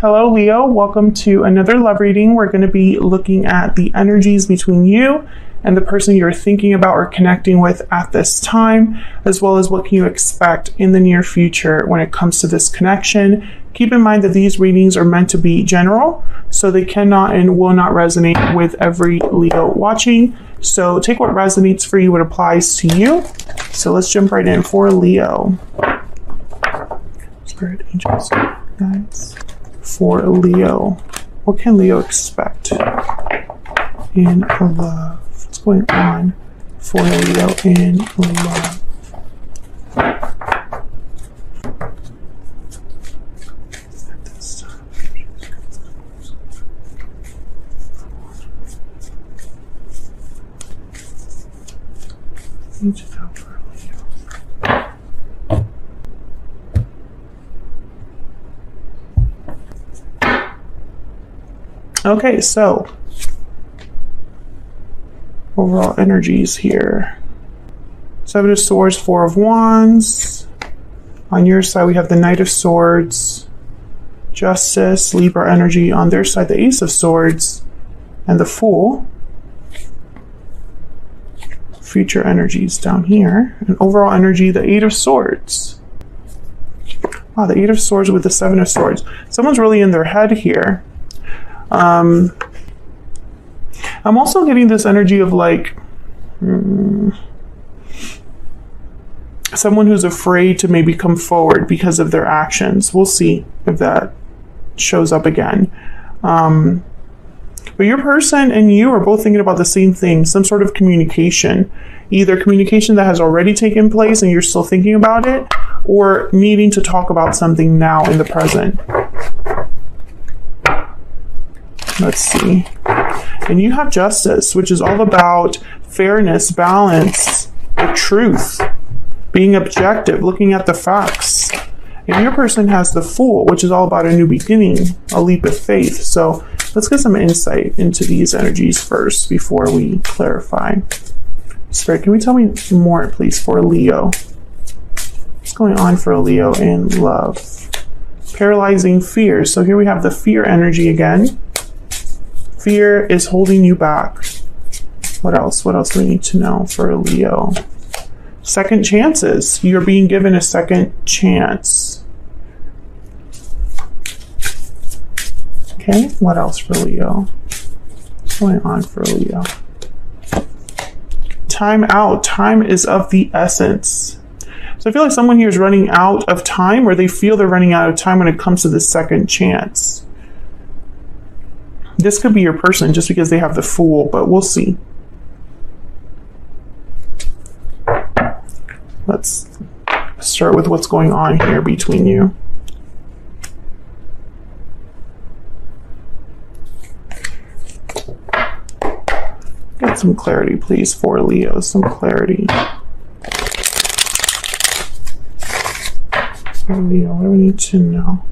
Hello, Leo. Welcome to another love reading. We're going to be looking at the energies between you and the person you're thinking about or connecting with at this time, as well as what can you expect in the near future when it comes to this connection. Keep in mind that these readings are meant to be general, so they cannot and will not resonate with every Leo watching. So take what resonates for you, what applies to you. So let's jump right in for Leo. Spirit angels, guys. For Leo, what can Leo expect in love? What's going on for Leo in love? Need to know for Leo. Okay, so overall energies here. Seven of Swords, Four of Wands. On your side, we have the Knight of Swords, Justice, Libra energy. On their side, the Ace of Swords, and the Fool. Future energies down here. And overall energy, the Eight of Swords. Wow, the Eight of Swords with the Seven of Swords. Someone's really in their head here. I'm also getting this energy of like someone who's afraid to maybe come forward because of their actions. We'll see if that shows up again. But your person and you are both thinking about the same thing, some sort of communication, either communication that has already taken place and you're still thinking about it, or needing to talk about something now in the present. Let's see. And you have Justice, which is all about fairness, balance, the truth, being objective, looking at the facts. And your person has the Fool, which is all about a new beginning, a leap of faith. So let's get some insight into these energies first before we clarify. Spirit, can we tell me more, please, for Leo? What's going on for Leo in love? Paralyzing fear. So here we have the fear energy again. Fear is holding you back. What else? What else do we need to know for Leo? Second chances. You're being given a second chance. Okay, what else for Leo? What's going on for Leo? Time out. Time is of the essence. So I feel like someone here is running out of time, or they feel they're running out of time when it comes to the second chance. This could be your person just because they have the Fool, but we'll see. Let's start with what's going on here between you. Get some clarity, please, for Leo. Some clarity. For Leo, what do we need to know?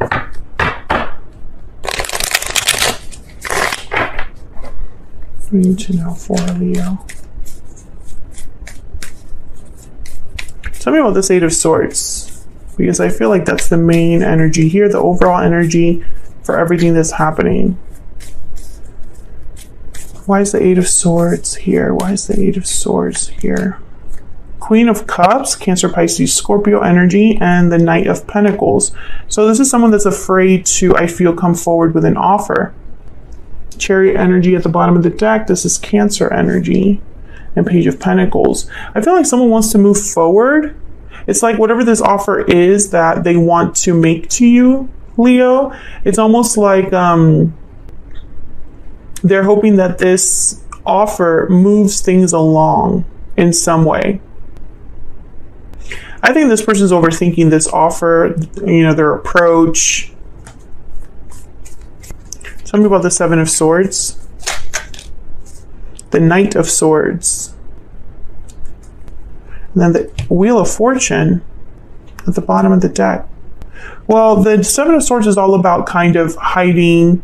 We need to know for Leo. Tell me about this Eight of Swords, because I feel like that's the main energy here, the overall energy for everything that's happening. Why is the Eight of Swords here? Why is the Eight of Swords here? Queen of Cups, Cancer, Pisces, Scorpio energy, and the Knight of Pentacles. So this is someone that's afraid to, I feel, come forward with an offer. Chariot energy at the bottom of the deck. This is Cancer energy and Page of Pentacles. I feel like someone wants to move forward. It's like whatever this offer is that they want to make to you, Leo, it's almost like they're hoping that this offer moves things along in some way. I think this person's overthinking this offer, you know, their approach. Tell me about the Seven of Swords. The Knight of Swords. And then the Wheel of Fortune at the bottom of the deck. Well, the Seven of Swords is all about kind of hiding,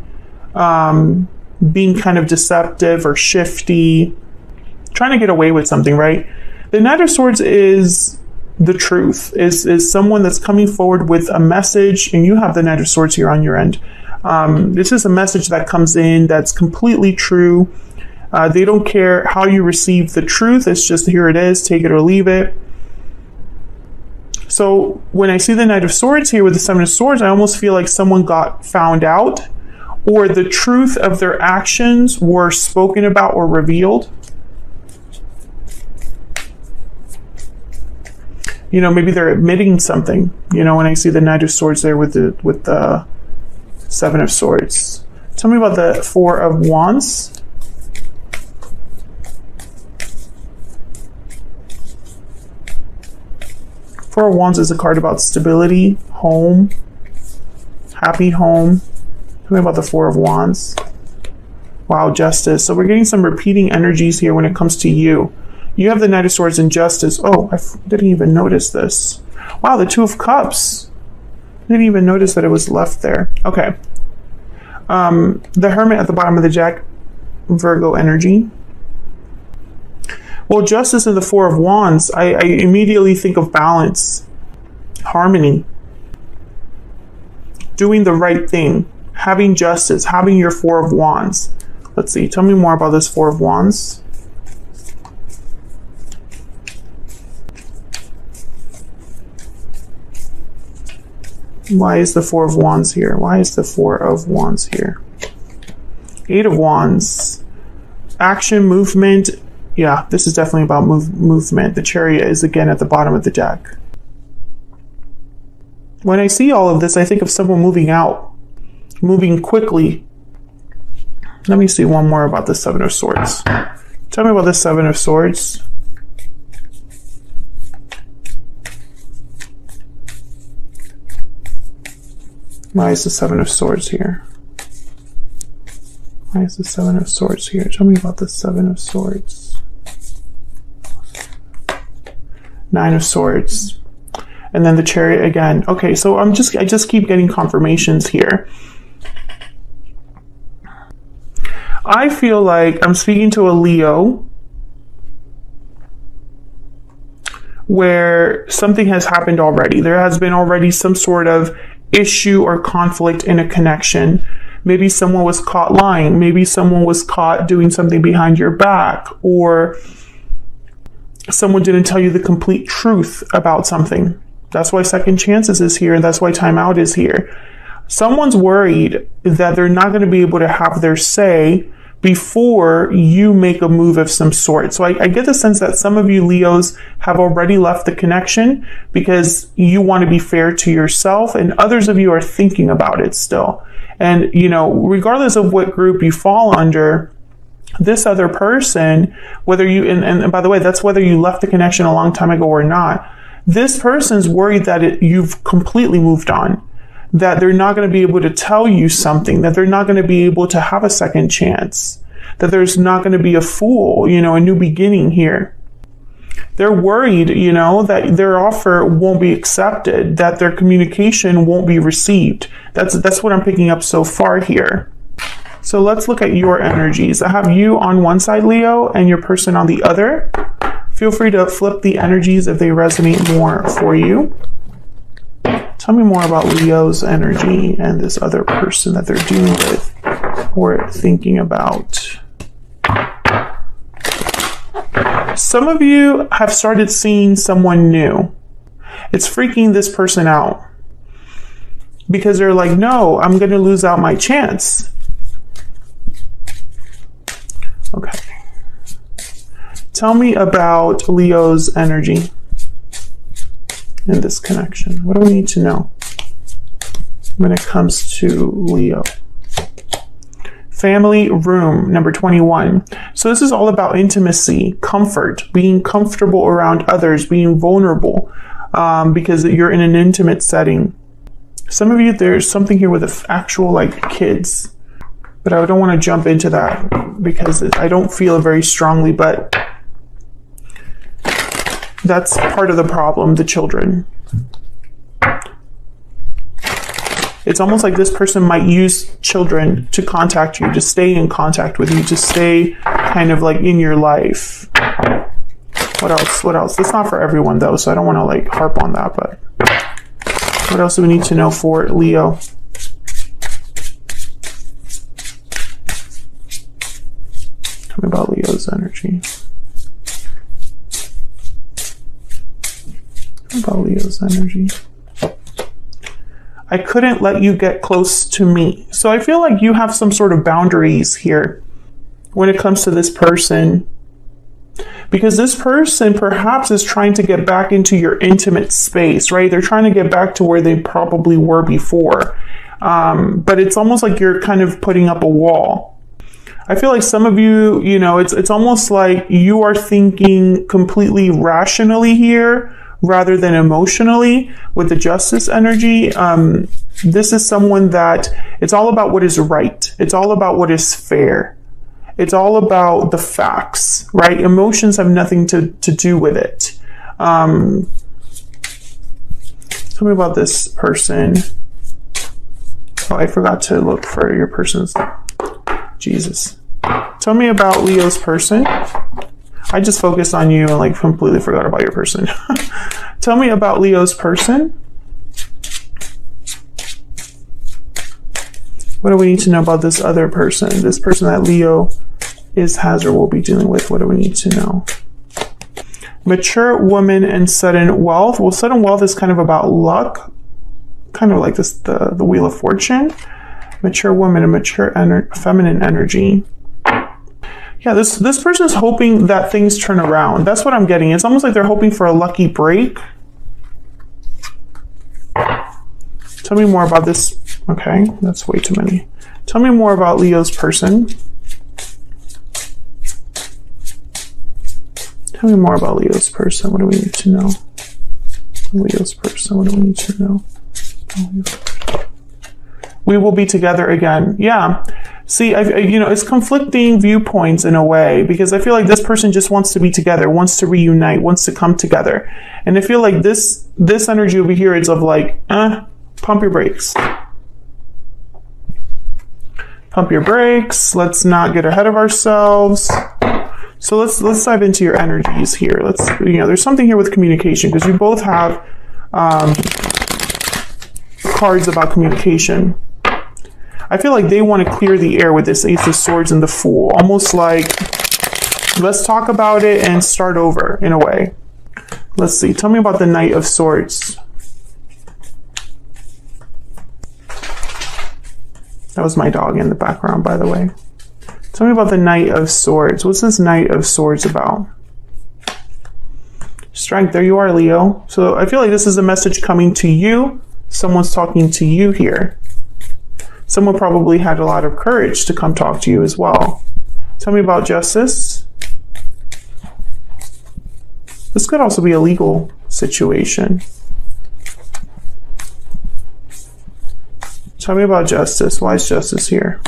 being kind of deceptive or shifty, trying to get away with something, right? The Knight of Swords is the truth, is someone that's coming forward with a message, and you have the Knight of Swords here on your end. This is a message that comes in that's completely true. They don't care how you receive the truth. It's just, here it is, take it or leave it. So when I see the Knight of Swords here with the Seven of Swords, I almost feel like someone got found out, or the truth of their actions were spoken about or revealed. You know, maybe they're admitting something, you know, when I see the Knight of Swords there with the Seven of Swords. Tell me about the Four of Wands. Four of Wands is a card about stability, home, happy home. Tell me about the Four of Wands. Wow, Justice. So we're getting some repeating energies here when it comes to you. You have the Knight of Swords and Justice. Oh, I didn't even notice this. Wow, the Two of Cups. I didn't even notice that it was left there. Okay. The Hermit at the bottom of the deck, Virgo energy. Well, Justice and the Four of Wands, I immediately think of balance, harmony, doing the right thing, having justice, having your Four of Wands. Let's see, tell me more about this Four of Wands. Why is the Four of Wands here? Why is the Four of Wands here? Eight of Wands. Action, movement. Yeah, this is definitely about movement. The Chariot is again at the bottom of the deck. When I see all of this, I think of someone moving out, moving quickly. Let me see one more about the Seven of Swords. Tell me about the Seven of Swords. Why is the Seven of Swords here? Why is the Seven of Swords here? Tell me about the Seven of Swords. Nine of Swords. And then the Chariot again. Okay, so I just keep getting confirmations here. I feel like I'm speaking to a Leo where something has happened already. There has been already some sort of issue or conflict in a connection. Maybe someone was caught lying. Maybe someone was caught doing something behind your back, or someone didn't tell you the complete truth about something. That's why Second Chances is here, and that's why Time Out is here. Someone's worried that they're not going to be able to have their say before you make a move of some sort. So I get the sense that some of you Leos have already left the connection because you want to be fair to yourself, and others of you are thinking about it still. And, you know, regardless of what group you fall under, this other person, whether you, and by the way, that's whether you left the connection a long time ago or not, this person's worried that you've completely moved on, that they're not going to be able to tell you something, that they're not going to be able to have a second chance, that there's not going to be a fool, you know, a new beginning here. They're worried, you know, that their offer won't be accepted, that their communication won't be received. That's what I'm picking up so far here. So let's look at your energies. I have you on one side, Leo, and your person on the other. Feel free to flip the energies if they resonate more for you. Tell me more about Leo's energy and this other person that they're dealing with or thinking about. Some of you have started seeing someone new. It's freaking this person out because they're like, no, I'm going to lose out my chance. Okay. Tell me about Leo's energy in this connection. What do we need to know when it comes to Leo? Family room, number 21. So this is all about intimacy, comfort, being comfortable around others, being vulnerable, because you're in an intimate setting. Some of you, there's something here with actual like kids, but I don't want to jump into that because I don't feel it very strongly, but that's part of the problem, the children. It's almost like this person might use children to contact you, to stay in contact with you, to stay kind of like in your life. What else? What else? It's not for everyone though, so I don't want to like harp on that, but what else do we need to know for Leo? Tell me about Leo's energy. Tell me about Leo's energy. I couldn't let you get close to me. So I feel like you have some sort of boundaries here when it comes to this person. Because this person perhaps is trying to get back into your intimate space, right? They're trying to get back to where they probably were before. But it's almost like you're kind of putting up a wall. I feel like some of you, you know, it's almost like you are thinking completely rationally here rather than emotionally with the Justice energy. This is someone that it's all about what is right. It's all about what is fair. It's all about the facts, right? Emotions have nothing to do with it. Tell me about this person. Oh, I forgot to look for your person's. Jesus. Tell me about Leo's person. I just focused on you and like completely forgot about your person. Tell me about Leo's person. What do we need to know about this other person? This person that Leo has or will be dealing with. What do we need to know? Mature woman and sudden wealth. Well, sudden wealth is kind of about luck, kind of like this, the Wheel of Fortune. Mature woman and mature feminine energy. Yeah, this person is hoping that things turn around. That's what I'm getting. It's almost like they're hoping for a lucky break. Tell me more about this. Okay, that's way too many. Tell me more about Leo's person. Tell me more about Leo's person. What do we need to know? Leo's person. What do we need to know? We will be together again. Yeah. See, it's conflicting viewpoints in a way, because I feel like this person just wants to be together, wants to reunite, wants to come together. And I feel like this energy over here is of like, pump your brakes. Pump your brakes. Let's not get ahead of ourselves. So let's dive into your energies here. There's something here with communication, because you both have cards about communication. I feel like they want to clear the air with this Ace of Swords and the Fool. Almost like, let's talk about it and start over in a way. Let's see. Tell me about the Knight of Swords. That was my dog in the background, by the way. Tell me about the Knight of Swords. What's this Knight of Swords about? Strength. There you are, Leo. So I feel like this is a message coming to you. Someone's talking to you here. Someone probably had a lot of courage to come talk to you as well. Tell me about Justice. This could also be a legal situation. Tell me about Justice. Why is Justice here?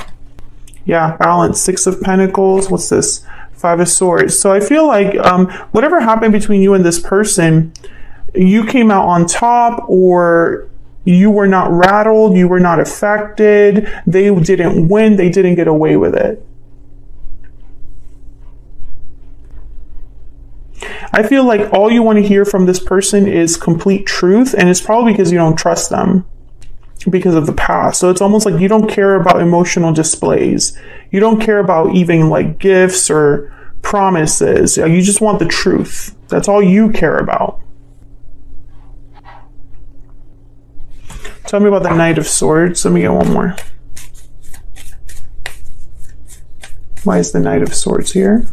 Yeah, balance. 6 of Pentacles. What's this? 5 of Swords. So I feel like whatever happened between you and this person, you came out on top, or you were not rattled, you were not affected, they didn't win, they didn't get away with it. I feel like all you want to hear from this person is complete truth, and it's probably because you don't trust them because of the past. So it's almost like you don't care about emotional displays. You don't care about even like gifts or promises. You just want the truth. That's all you care about. Tell me about the Knight of Swords. Let me get one more. Why is the Knight of Swords here?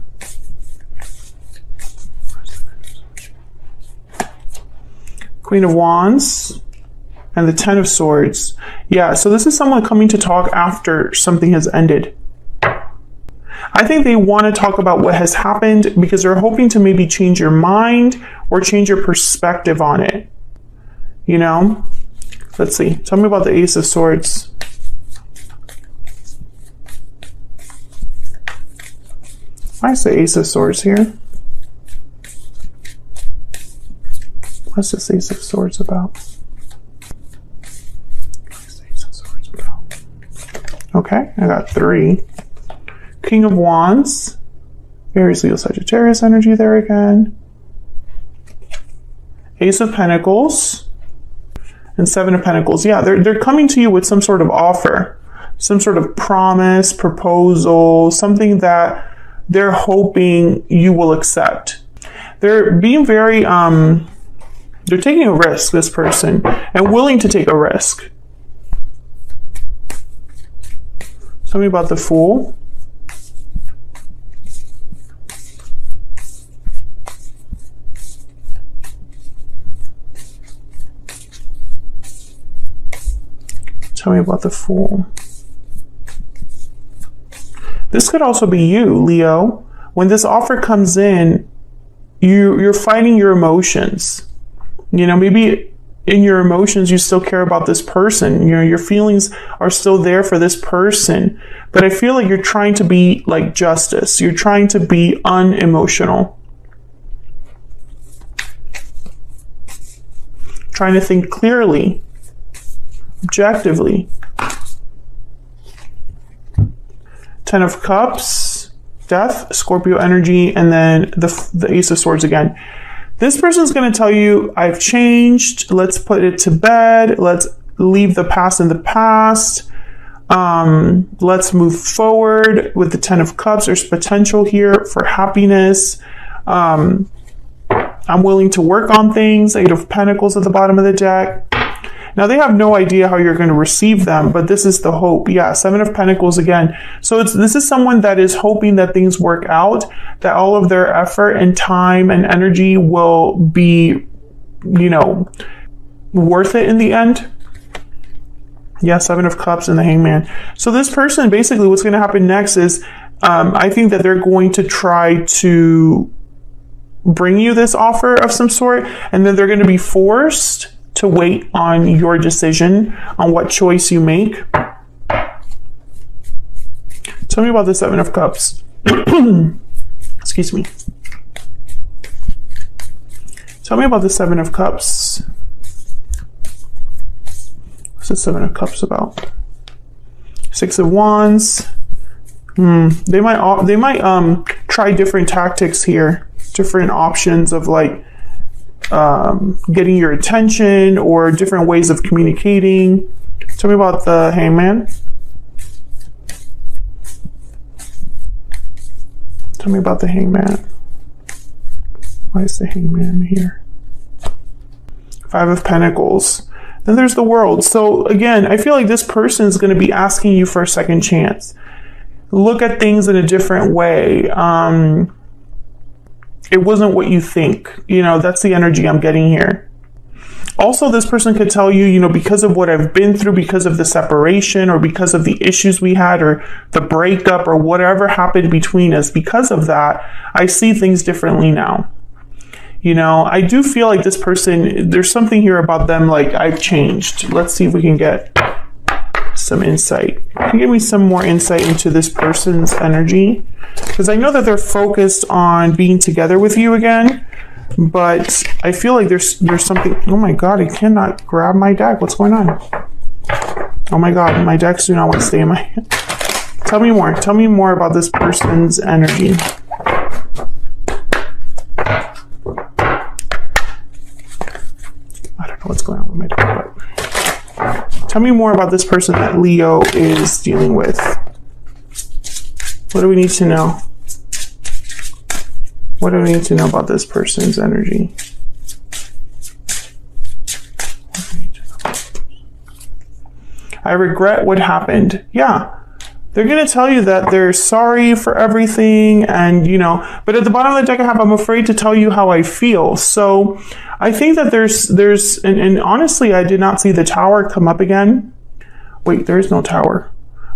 Queen of Wands and the 10 of Swords. Yeah, so this is someone coming to talk after something has ended. I think they want to talk about what has happened because they're hoping to maybe change your mind or change your perspective on it. You know? Let's see. Tell me about the Ace of Swords. Why is the Ace of Swords here? What's this Ace of Swords about? What's the Ace of Swords about? Okay, I got 3. King of Wands. Aries, Leo, Sagittarius energy there again. Ace of Pentacles, and Seven of Pentacles. Yeah, they're coming to you with some sort of offer, some sort of promise, proposal, something that they're hoping you will accept. They're being very, they're taking a risk, this person, and willing to take a risk. Tell me about the Fool. Tell me about the Fool. This could also be you, Leo. When this offer comes in, you're fighting your emotions. You know, maybe in your emotions, you still care about this person. You know, your feelings are still there for this person. But I feel like you're trying to be like justice. You're trying to be unemotional. Trying to think clearly, objectively. Ten of Cups, Death, Scorpio energy, and then the Ace of Swords again. This person's going to tell you, I've changed. Let's put it to bed. Let's leave the past in the past. Let's move forward with the Ten of Cups. There's potential here for happiness. I'm willing to work on things. Eight of Pentacles at the bottom of the deck. Now, they have no idea how you're going to receive them, but this is the hope. Yeah, Seven of Pentacles again. So this is someone that is hoping that things work out, that all of their effort and time and energy will be, you know, worth it in the end. Yeah, Seven of Cups and the Hangman. So this person, basically what's going to happen next is, I think that they're going to try to bring you this offer of some sort, and then they're going to be forced to wait on your decision on what choice you make. Tell me about the Seven of Cups. Excuse me. Tell me about the Seven of Cups. What's the Seven of Cups about? Six of Wands. They might try different tactics here, different options of like getting your attention or different ways of communicating. Tell me about the Hangman. Tell me about the Hangman. Why is the Hangman here? Five of Pentacles. Then there's the World. So again, I feel like this person is going to be asking you for a second chance. Look at things in a different way. It wasn't what you think. You know, that's the energy I'm getting here. Also, this person could tell you, you know, because of what I've been through, because of the separation or because of the issues we had or the breakup or whatever happened between us, because of that, I see things differently now. You know, I do feel like this person, there's something here about them like I've changed. Let's see if we can get some insight. Can you give me some more insight into this person's energy? Because I know that they're focused on being together with you again, but I feel like there's something. Oh my God, I cannot grab my deck. What's going on? Oh my God, my decks do not want to stay in my hand. Tell me more. Tell me more about this person's energy. I don't know what's going on with my deck, but tell me more about this person that Leo is dealing with. What do we need to know? What do we need to know about this person's energy? I regret what happened. Yeah. They're going to tell you that they're sorry for everything and, you know, but at the bottom of the deck I have, I'm afraid to tell you how I feel. So I think that there's and honestly, I did not see the Tower come up again. Wait, there is no Tower.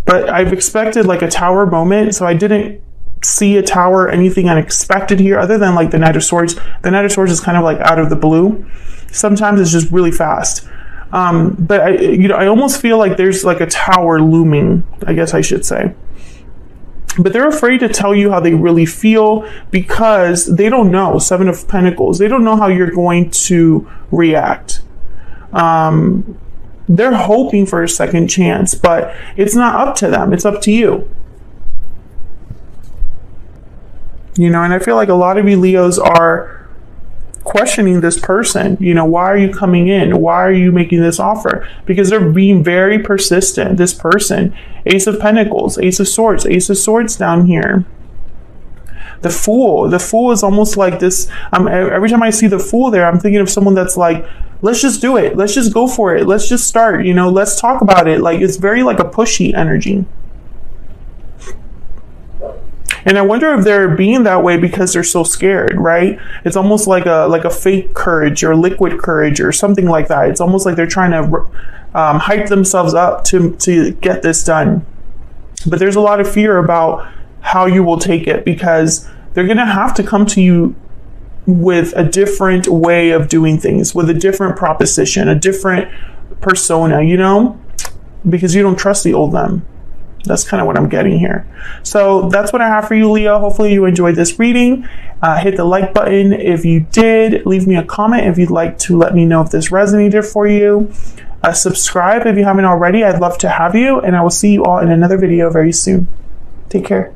But I've expected like a Tower moment, so I didn't see a Tower, anything unexpected here, other than like the Knight of Swords. The Knight of Swords is kind of like out of the blue. Sometimes it's just really fast. But I almost feel like there's like a Tower looming, I guess I should say. But they're afraid to tell you how they really feel because they don't know. Seven of Pentacles. They don't know how you're going to react. They're hoping for a second chance, but it's not up to them. It's up to you. You know, and I feel like a lot of you Leos are questioning this person. You know, why are you coming in? Why are you making this offer? Because they're being very persistent. This person, Ace of Pentacles, Ace of Swords down here. The Fool is almost like this. Every time I see the Fool there, I'm thinking of someone that's like, let's just do it. Let's just go for it. Let's just start, you know, let's talk about it. Like, it's very like a pushy energy. And I wonder if they're being that way because they're so scared, right? It's almost like a fake courage or liquid courage or something like that. It's almost like they're trying to hype themselves up to get this done. But there's a lot of fear about how you will take it, because they're going to have to come to you with a different way of doing things, with a different proposition, a different persona, you know, because you don't trust the old them. That's kind of what I'm getting here. So that's what I have for you, Leo. Hopefully you enjoyed this reading. Hit the like button if you did. Leave me a comment if you'd like to let me know if this resonated for you. Subscribe if you haven't already. I'd love to have you, and I will see you all in another video very soon. Take care.